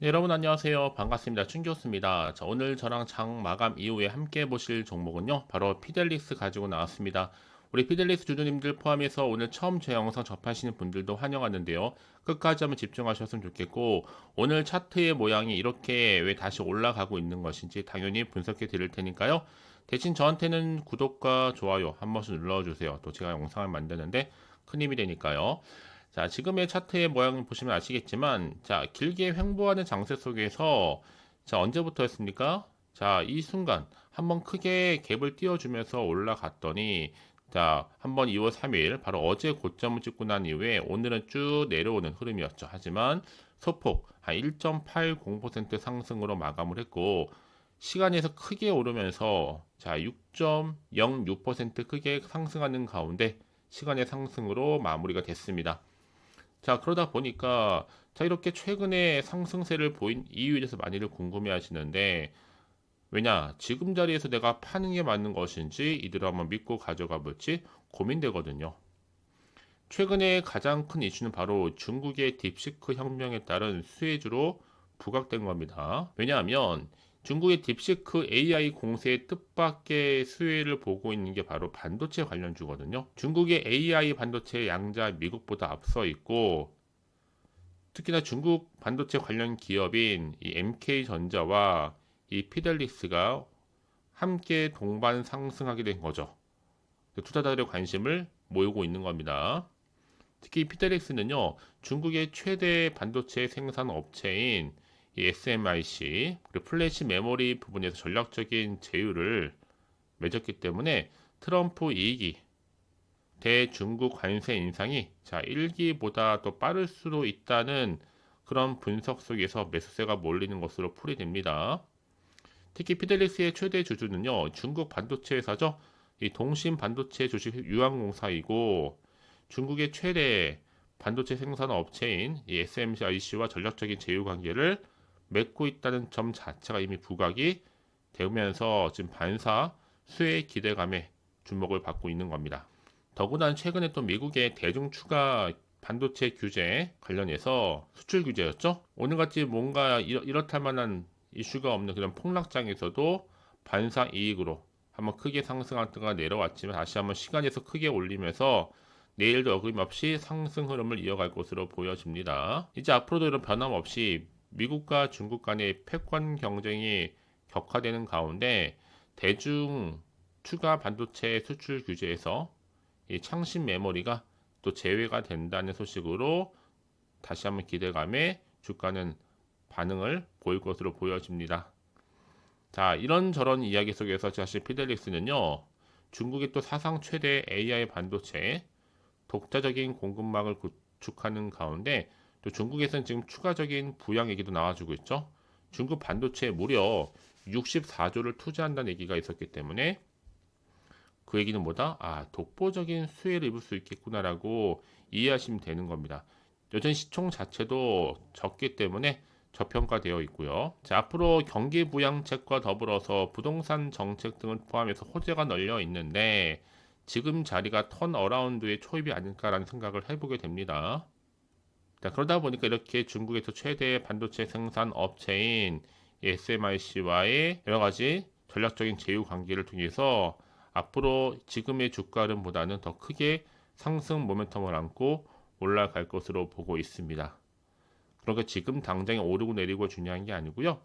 네, 여러분 안녕하세요. 반갑습니다. 춘교수입니다. 자, 오늘 저랑 장 마감 이후에 함께 보실 종목은요. 바로 피델리스 가지고 나왔습니다. 우리 피델리스 주주님들 포함해서 오늘 처음 제 영상 접하시는 분들도 환영하는데요. 끝까지 한번 집중하셨으면 좋겠고, 오늘 차트의 모양이 이렇게 왜 다시 올라가고 있는 것인지 당연히 분석해 드릴 테니까요. 대신 저한테는 구독과 좋아요 한 번씩 눌러주세요. 또 제가 영상을 만드는데 큰 힘이 되니까요. 자, 지금의 차트의 모양을 보시면 아시겠지만, 자, 길게 횡보하는 장세 속에서, 자, 언제부터였습니까? 자, 이 순간, 한번 크게 갭을 띄워주면서 올라갔더니, 자, 한번 2월 3일, 바로 어제 고점을 찍고 난 이후에 오늘은 쭉 내려오는 흐름이었죠. 하지만 소폭 한 1.80% 상승으로 마감을 했고, 시간에서 크게 오르면서, 자, 6.06% 크게 상승하는 가운데, 시간의 상승으로 마무리가 됐습니다. 자, 그러다 보니까, 자, 이렇게 최근에 상승세를 보인 이유에 대해서 많이들 궁금해 하시는데, 왜냐, 지금 자리에서 내가 파는 게 맞는 것인지, 이대로 한번 믿고 가져가 볼지 고민되거든요. 최근에 가장 큰 이슈는 바로 중국의 딥시크 혁명에 따른 수혜주로 부각된 겁니다. 왜냐하면, 중국의 딥시크 AI 공세의 뜻밖의 수혜를 보고 있는 게 바로 반도체 관련주거든요. 중국의 AI 반도체 양자 미국보다 앞서 있고, 특히나 중국 반도체 관련 기업인 이 MK전자와 이 피델리스가 함께 동반 상승하게 된 거죠. 투자자들의 관심을 모으고 있는 겁니다. 특히 피델리스는요, 중국의 최대 반도체 생산 업체인 이 SMIC, 그리고 플래시 메모리 부분에서 전략적인 제휴를 맺었기 때문에 트럼프 2기 대중국 관세 인상이 자 1기보다 더 빠를 수도 있다는 그런 분석 속에서 매수세가 몰리는 것으로 풀이됩니다. 특히 피델리스의 최대 주주는요, 중국 반도체 회사죠. 이 동신 반도체 주식 유한공사이고 중국의 최대 반도체 생산 업체인 이 SMIC와 전략적인 제휴 관계를 맺고 있다는 점 자체가 이미 부각이 되면서 지금 반사 수혜 기대감에 주목을 받고 있는 겁니다. 더구나 최근에 또 미국의 대중 추가 반도체 규제 관련해서 수출 규제였죠. 오늘같이 뭔가 이렇다 만한 이슈가 없는 그런 폭락장에서도 반사 이익으로 한번 크게 상승하다가 내려왔지만 다시 한번 시간에서 크게 올리면서 내일도 어김없이 상승 흐름을 이어갈 것으로 보여집니다. 이제 앞으로도 이런 변함없이 미국과 중국 간의 패권 경쟁이 격화되는 가운데 대중 추가 반도체 수출 규제에서 이 창신 메모리가 또 제외가 된다는 소식으로 다시 한번 기대감에 주가는 반응을 보일 것으로 보여집니다. 자, 이런저런 이야기 속에서 사실 피델릭스는요, 중국의 또 사상 최대 AI 반도체 독자적인 공급망을 구축하는 가운데 또 중국에서는 지금 추가적인 부양 얘기도 나와주고 있죠. 중국 반도체에 무려 64조를 투자한다는 얘기가 있었기 때문에 그 얘기는 뭐다? 아, 독보적인 수혜를 입을 수 있겠구나라고 이해하시면 되는 겁니다. 여전히 시총 자체도 적기 때문에 저평가되어 있고요. 자, 앞으로 경기 부양책과 더불어서 부동산 정책 등을 포함해서 호재가 널려 있는데 지금 자리가 턴어라운드의 초입이 아닐까라는 생각을 해보게 됩니다. 자, 그러다 보니까 이렇게 중국에서 최대 반도체 생산 업체인 SMIC와의 여러 가지 전략적인 제휴 관계를 통해서 앞으로 지금의 주가 흐름보다는 더 크게 상승 모멘텀을 안고 올라갈 것으로 보고 있습니다. 그러니까 지금 당장에 오르고 내리고 중요한 게 아니고요.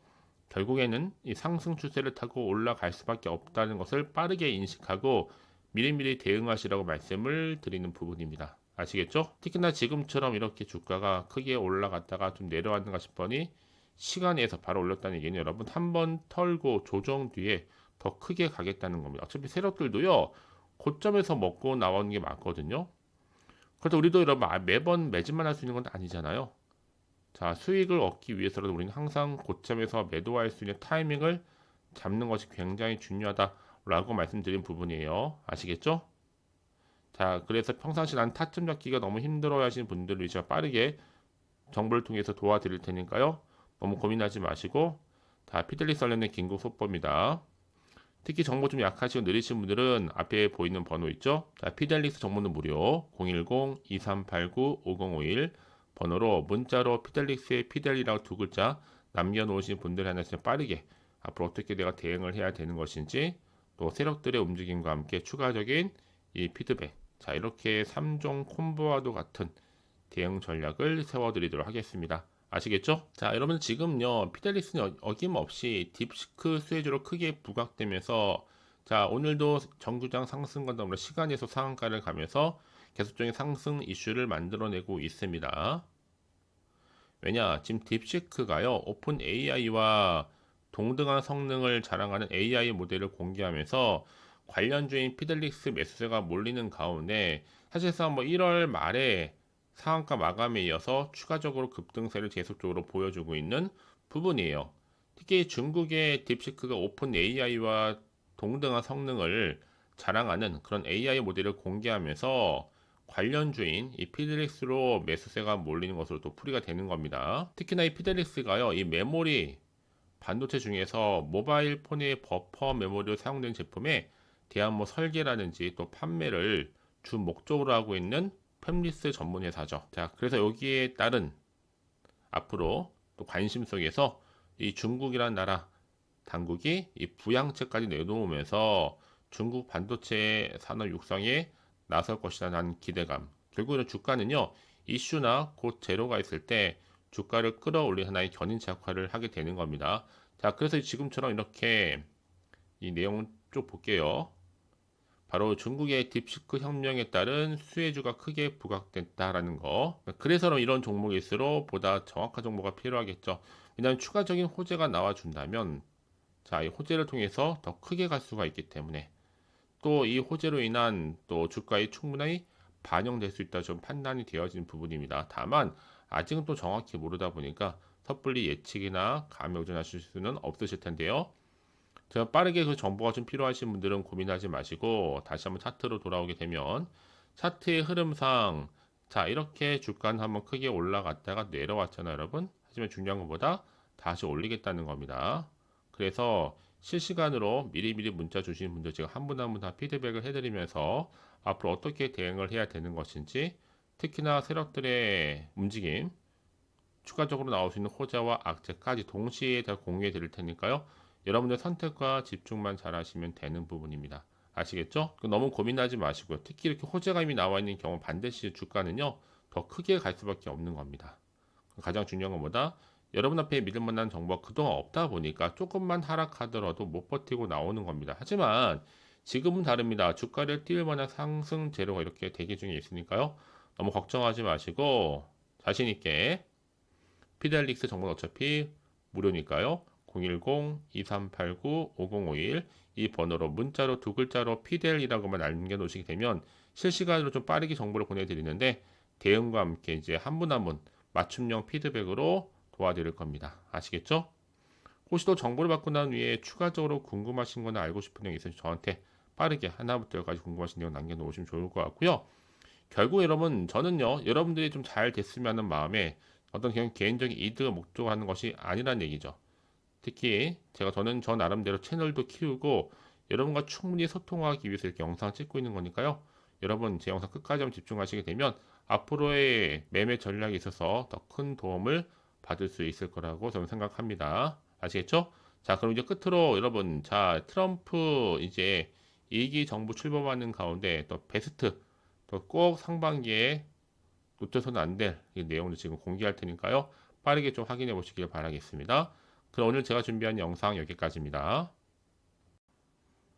결국에는 이 상승 추세를 타고 올라갈 수밖에 없다는 것을 빠르게 인식하고 미리미리 대응하시라고 말씀을 드리는 부분입니다. 아시겠죠? 특히나 지금처럼 이렇게 주가가 크게 올라갔다가 좀 내려왔는가 싶더니 시간에서 바로 올렸다는 얘기는 여러분 한 번 털고 조정 뒤에 더 크게 가겠다는 겁니다. 어차피 세력들도요, 고점에서 먹고 나오는 게 맞거든요. 그래도 우리도 여러분 매번 매집만 할 수 있는 건 아니잖아요. 자, 수익을 얻기 위해서라도 우리는 항상 고점에서 매도할 수 있는 타이밍을 잡는 것이 굉장히 중요하다라고 말씀드린 부분이에요. 아시겠죠? 자, 그래서 평상시 난 타점 잡기가 너무 힘들어 하시는 분들을 제가 빠르게 정보를 통해서 도와드릴 테니까요. 너무 고민하지 마시고, 다 피델리스 관련된 긴급 속보입니다. 특히 정보 좀 약하시고 느리신 분들은 앞에 보이는 번호 있죠? 자, 피델리스 정보는 무료 010-2389-5051 번호로 문자로 피델리스의 피델이라고 두 글자 남겨놓으신 분들에 한해서 빠르게 앞으로 어떻게 내가 대응을 해야 되는 것인지, 또 세력들의 움직임과 함께 추가적인 이 피드백, 자 이렇게 3종 콤보와도 같은 대응 전략을 세워드리도록 하겠습니다. 아시겠죠? 자 여러분 지금요 피델리스는 어김없이 딥시크 수혜주로 크게 부각되면서, 자 오늘도 정규장 상승과 더불어 시간에서 상한가를 가면서 계속적인 상승 이슈를 만들어내고 있습니다. 왜냐 지금 딥시크가요 오픈 AI와 동등한 성능을 자랑하는 AI 모델을 공개하면서 관련주인 피델릭스 매수세가 몰리는 가운데, 사실상 뭐 1월 말에 상한가 마감에 이어서 추가적으로 급등세를 계속적으로 보여주고 있는 부분이에요. 특히 중국의 딥시크가 오픈 AI와 동등한 성능을 자랑하는 그런 AI 모델을 공개하면서 관련주인 이 피델릭스로 매수세가 몰리는 것으로 또 풀이가 되는 겁니다. 특히나 이 피델릭스가요, 이 메모리 반도체 중에서 모바일 폰의 버퍼 메모리로 사용되는 제품에 대한 뭐 설계라든지 또 판매를 주 목적으로 하고 있는 팹리스 전문 회사죠. 자, 그래서 여기에 따른 앞으로 또 관심 속에서 이 중국이라는 나라 당국이 이 부양책까지 내놓으면서 중국 반도체 산업 육성에 나설 것이라는 기대감. 결국은 주가는요, 이슈나 곧 제로가 있을 때 주가를 끌어올린 하나의 견인차 역할을 하게 되는 겁니다. 자, 그래서 지금처럼 이렇게 이 내용을 쭉 볼게요. 바로 중국의 딥시크 혁명에 따른 수혜주가 크게 부각됐다라는 거. 그래서 이런 종목일수록 보다 정확한 정보가 필요하겠죠. 왜냐하면 추가적인 호재가 나와준다면, 자, 이 호재를 통해서 더 크게 갈 수가 있기 때문에, 또 이 호재로 인한 또 주가에 충분히 반영될 수 있다 좀 판단이 되어진 부분입니다. 다만 아직은 또 정확히 모르다 보니까 섣불리 예측이나 감히 오전하실 수는 없으실 텐데요. 제가 빠르게 그 정보가 좀 필요하신 분들은 고민하지 마시고 다시 한번 차트로 돌아오게 되면, 차트의 흐름상 자 이렇게 주가는 한번 크게 올라갔다가 내려왔잖아요 여러분. 하지만 중요한 것보다 다시 올리겠다는 겁니다. 그래서 실시간으로 미리미리 문자 주시는 분들 제가 한 분 한 분 다 피드백을 해드리면서 앞으로 어떻게 대응을 해야 되는 것인지, 특히나 세력들의 움직임, 추가적으로 나올 수 있는 호재와 악재까지 동시에 다 공유해 드릴 테니까요. 여러분들 선택과 집중만 잘 하시면 되는 부분입니다. 아시겠죠? 너무 고민하지 마시고요. 특히 이렇게 호재가 이미 나와 있는 경우 반드시 주가는요 더 크게 갈 수밖에 없는 겁니다. 가장 중요한 것보다 여러분 앞에 믿을 만한 정보가 그동안 없다 보니까 조금만 하락하더라도 못 버티고 나오는 겁니다. 하지만 지금은 다릅니다. 주가를 띄울 만한 상승 재료가 이렇게 대기 중에 있으니까요. 너무 걱정하지 마시고 자신 있게, 피델릭스 정보는 어차피 무료니까요. 010-2389-5051 이 번호로 문자로 두 글자로 피델이라고만 남겨놓으시게 되면 실시간으로 좀 빠르게 정보를 보내드리는데, 대응과 함께 이제 한 분 한 분 맞춤형 피드백으로 도와드릴 겁니다. 아시겠죠? 혹시 또 정보를 받고 난 후에 추가적으로 궁금하신 거나 알고 싶은 내용 있으면 저한테 빠르게 하나부터 열까지 궁금하신 내용 남겨놓으시면 좋을 것 같고요. 결국 여러분 저는요 여러분들이 좀 잘 됐으면 하는 마음에 어떤 그냥 개인적인 이득을 목적으로 하는 것이 아니란 얘기죠. 특히 저는 저 나름대로 채널도 키우고 여러분과 충분히 소통하기 위해서 이렇게 영상 찍고 있는 거니까요. 여러분 제 영상 끝까지 한번 집중하시게 되면 앞으로의 매매 전략에 있어서 더 큰 도움을 받을 수 있을 거라고 저는 생각합니다. 아시겠죠? 자, 그럼 이제 끝으로 여러분, 자, 트럼프 이제 2기 정부 출범하는 가운데 또 베스트, 또 꼭 상반기에 놓쳐서는 안 될 내용을 지금 공개할 테니까요. 빠르게 좀 확인해 보시길 바라겠습니다. 그럼 오늘 제가 준비한 영상 여기까지입니다.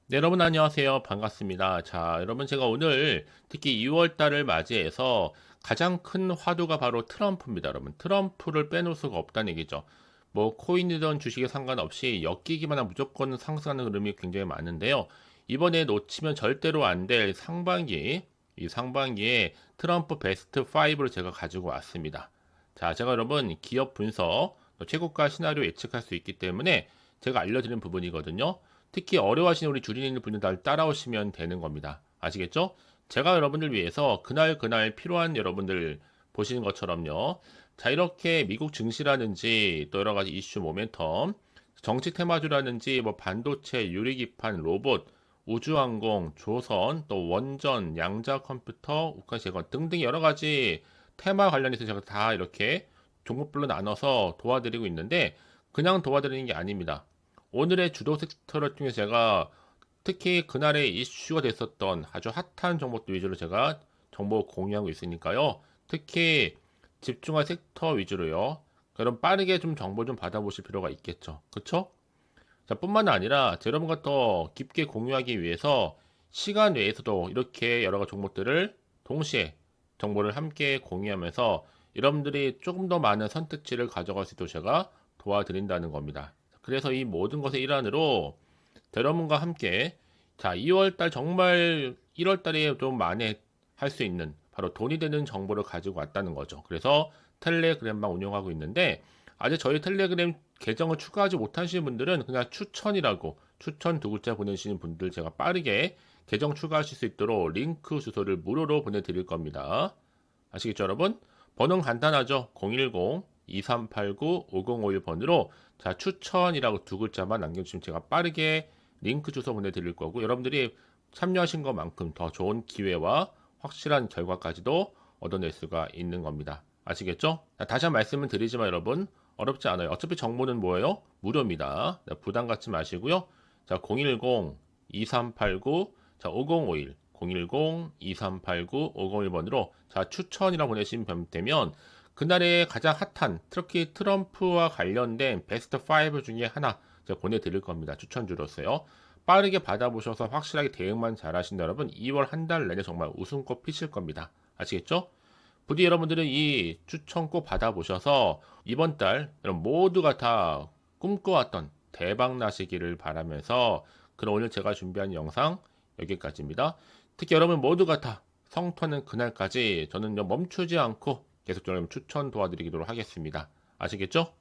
네, 여러분 안녕하세요. 반갑습니다. 자, 여러분 제가 오늘 특히 2월 달을 맞이해서 가장 큰 화두가 바로 트럼프입니다. 여러분, 트럼프를 빼놓을 수가 없다는 얘기죠. 뭐 코인이든 주식에 상관없이 엮이기만 하면 무조건 상승하는 흐름이 굉장히 많은데요. 이번에 놓치면 절대로 안 될 상반기, 이 상반기에 트럼프 베스트 5를 제가 가지고 왔습니다. 자, 제가 여러분 기업 분석, 또 최고가 시나리오 예측할 수 있기 때문에 제가 알려드리는 부분이거든요. 특히 어려워하시는 우리 주린이 분들 따라오시면 되는 겁니다. 아시겠죠? 제가 여러분들 위해서 그날 필요한 여러분들 보시는 것처럼요. 자, 이렇게 미국 증시라든지 또 여러 가지 이슈 모멘텀, 정치 테마주라든지 뭐 반도체, 유리기판, 로봇, 우주항공, 조선, 또 원전, 양자 컴퓨터, 우카 제건 등등 여러 가지 테마 관련해서 제가 다 이렇게 종목별로 나눠서 도와드리고 있는데, 그냥 도와드리는 게 아닙니다. 오늘의 주도 섹터를 통해 제가 특히 그날에 이슈가 됐었던 아주 핫한 정보들 위주로 제가 정보 공유하고 있으니까요. 특히 집중할 섹터 위주로요. 그럼 빠르게 좀 정보 좀 받아보실 필요가 있겠죠. 그쵸? 자, 뿐만 아니라 여러분과 더 깊게 공유하기 위해서 시간 외에서도 이렇게 여러 가지 정보들을 동시에 정보를 함께 공유하면서 여러분들이 조금 더 많은 선택지를 가져갈 수 있도록 제가 도와드린다는 겁니다. 그래서 이 모든 것의 일환으로 여러분과 함께 자, 2월달 정말 1월달에 좀 많이 할 수 있는 바로 돈이 되는 정보를 가지고 왔다는 거죠. 그래서 텔레그램방 운영하고 있는데 아직 저희 텔레그램 계정을 추가하지 못하시는 분들은 그냥 추천이라고 추천 두 글자 보내시는 분들 제가 빠르게 계정 추가하실 수 있도록 링크 주소를 무료로 보내드릴 겁니다. 아시겠죠, 여러분? 번호는 간단하죠. 010-2389-5051번으로 자, 추천이라고 두 글자만 남겨주시면 제가 빠르게 링크 주소 보내드릴 거고 여러분들이 참여하신 것만큼 더 좋은 기회와 확실한 결과까지도 얻어낼 수가 있는 겁니다. 아시겠죠? 자, 다시 한 말씀을 드리지만 여러분 어렵지 않아요. 어차피 정보는 뭐예요? 무료입니다. 부담 갖지 마시고요. 자, 010-2389 자, 5051 010-2389-5051번으로 자, 추천이라고 보내시면 되면 그날의 가장 핫한 특히 트럼프와 관련된 베스트 5 중에 하나 제가 보내드릴 겁니다. 추천주로서요. 빠르게 받아보셔서 확실하게 대응만 잘 하신다 여러분 2월 한 달 내내 정말 웃음꽃 피실 겁니다. 아시겠죠? 부디 여러분들은 이 추천 꼭 받아보셔서 이번 달 여러분 모두가 다 꿈꿔왔던 대박 나시기를 바라면서 그럼 오늘 제가 준비한 영상 여기까지입니다. 특히 여러분 모두가 다 성토하는 그날까지 저는 멈추지 않고 계속 여러분 추천 도와드리도록 하겠습니다. 아시겠죠?